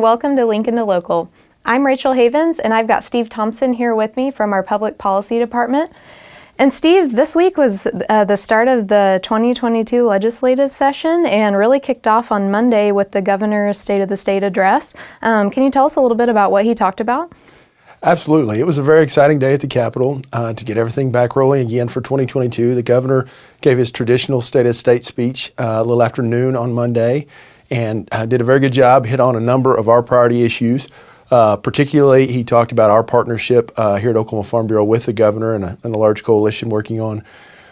and welcome to Lincoln to Local. I'm Rachel Havens, and I've got Steve Thompson here with me from our Public Policy Department. And Steve, this week was the start of the 2022 legislative session and really kicked off on Monday with the governor's State of the State address. Can you tell us a little bit about what he talked about? Absolutely. It was a very exciting day at the Capitol to get everything back rolling again for 2022. The governor gave his traditional State of the State speech a little after noon on Monday and did a very good job, hit on a number of our priority issues. Particularly, he talked about our partnership here at Oklahoma Farm Bureau with the governor and a large coalition working on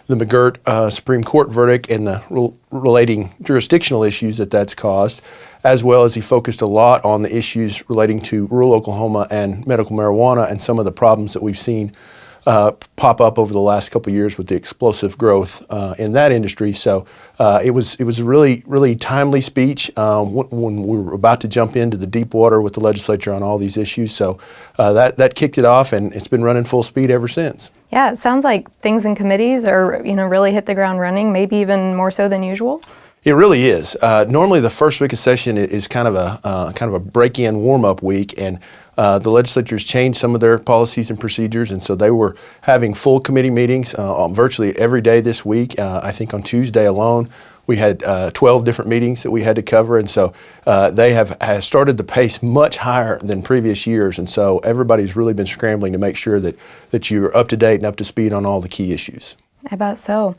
the McGirt Supreme Court verdict and the relating jurisdictional issues that's caused, as well as he focused a lot on the issues relating to rural Oklahoma and medical marijuana and some of the problems that we've seen pop up over the last couple of years with the explosive growth in that industry. So it was a really timely speech when we were about to jump into the deep water with the legislature on all these issues. So that kicked it off, and it's been running full speed ever since. Yeah, it sounds like things in committees are really hit the ground running, maybe even more so than usual. It really is. Normally, the first week of session is kind of a break-in, warm-up week, and the legislature's changed some of their policies and procedures, and so they were having full committee meetings virtually every day this week. I think on Tuesday alone, we had 12 different meetings that we had to cover, and so they have started the pace much higher than previous years, and so everybody's really been scrambling to make sure that you're up to date and up to speed on all the key issues. I bet so.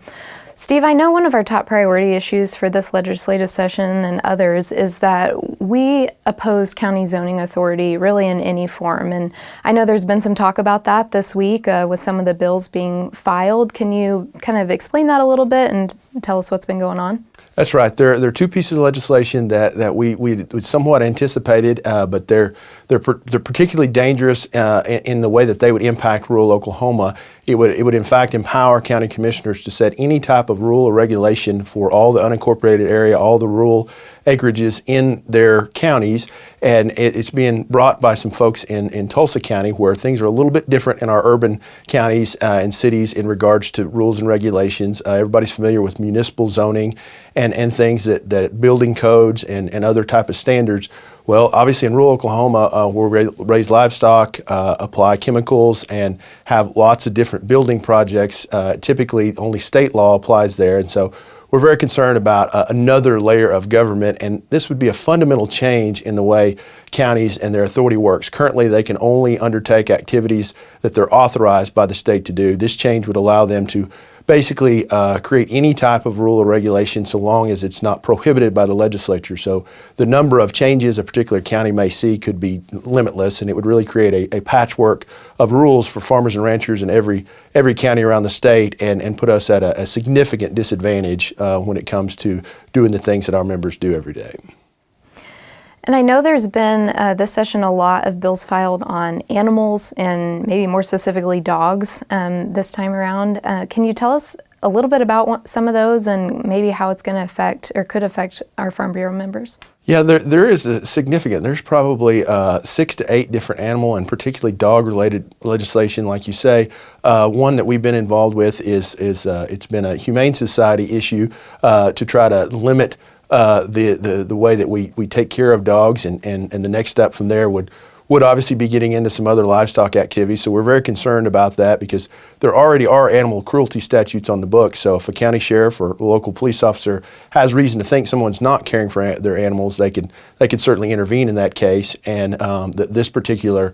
Steve, I know one of our top priority issues for this legislative session and others is that we oppose county zoning authority really in any form. And I know there's been some talk about that this week with some of the bills being filed. Can you kind of explain that a little bit and tell us what's been going on? That's right. There are two pieces of legislation that we somewhat anticipated, but they're particularly dangerous in the way that they would impact rural Oklahoma. It would in fact empower county commissioners to set any type of rule or regulation for all the unincorporated area, all the rural acreages in their counties, and it's being brought by some folks in Tulsa County where things are a little bit different in our urban counties and cities in regards to rules and regulations. Everybody's familiar with municipal zoning and things that building codes and other type of standards. Well, obviously in rural Oklahoma, we raise livestock, apply chemicals, and have lots of different building projects. Typically, only state law applies there, and so we're very concerned about another layer of government, and this would be a fundamental change in the way counties and their authority works. Currently, they can only undertake activities that they're authorized by the state to do. This change would allow them to basically create any type of rule or regulation so long as it's not prohibited by the legislature. So the number of changes a particular county may see could be limitless, and it would really create a patchwork of rules for farmers and ranchers in every county around the state and put us at a significant disadvantage when it comes to doing the things that our members do every day. And I know there's been this session a lot of bills filed on animals and maybe more specifically dogs this time around. Can you tell us a little bit about some of those and maybe how it's going to affect or could affect our Farm Bureau members? Yeah, there is a significant. There's probably 6 to 8 different animal and particularly dog-related legislation, like you say. One that we've been involved with is it's been a Humane Society issue to try to limit the way that we take care of dogs, and the next step from there would obviously be getting into some other livestock activities. So we're very concerned about that because there already are animal cruelty statutes on the books. So if a county sheriff or a local police officer has reason to think someone's not caring for their animals, they could certainly intervene in that case. And this particular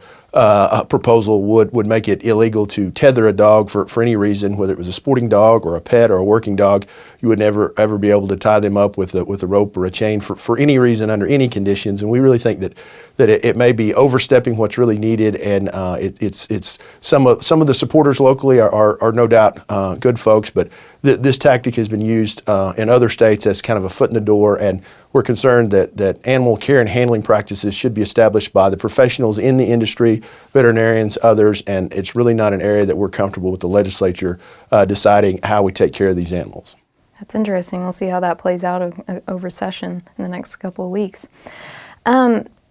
proposal would make it illegal to tether a dog for any reason, whether it was a sporting dog or a pet or a working dog. You would never ever be able to tie them up with a rope or a chain for any reason under any conditions. And we really think that it may be overstepping what's really needed, and it's some of the supporters locally are no doubt good folks, but this tactic has been used in other states as kind of a foot in the door, and we're concerned that animal care and handling practices should be established by the professionals in the industry, veterinarians, others, and it's really not an area that we're comfortable with the legislature deciding how we take care of these animals. That's interesting. We'll see how that plays out over session in the next couple of weeks.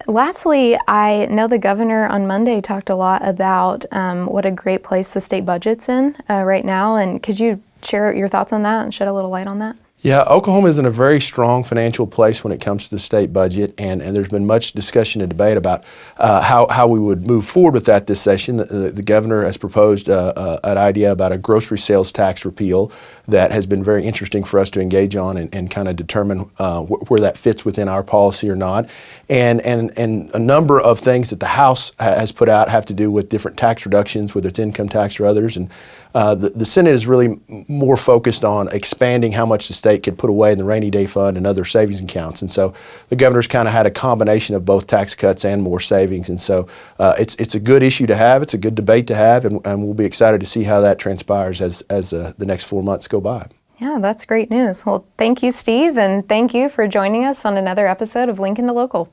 Lastly, I know the governor on Monday talked a lot about what a great place the state budget's in right now, and could you share your thoughts on that and shed a little light on that? Yeah, Oklahoma is in a very strong financial place when it comes to the state budget, and there's been much discussion and debate about how we would move forward with that this session. The governor has proposed an idea about a grocery sales tax repeal that has been very interesting for us to engage on and kind of determine where that fits within our policy or not. And a number of things that the House has put out have to do with different tax reductions, whether it's income tax or others. And the Senate is really more focused on expanding how much the state could put away in the rainy day fund and other savings accounts. And so the governor's kind of had a combination of both tax cuts and more savings. And so it's a good issue to have. It's a good debate to have, and we'll be excited to see how that transpires as the next 4 months go by. Yeah, that's great news. Well, thank you, Steve, and thank you for joining us on another episode of Lincoln the Local.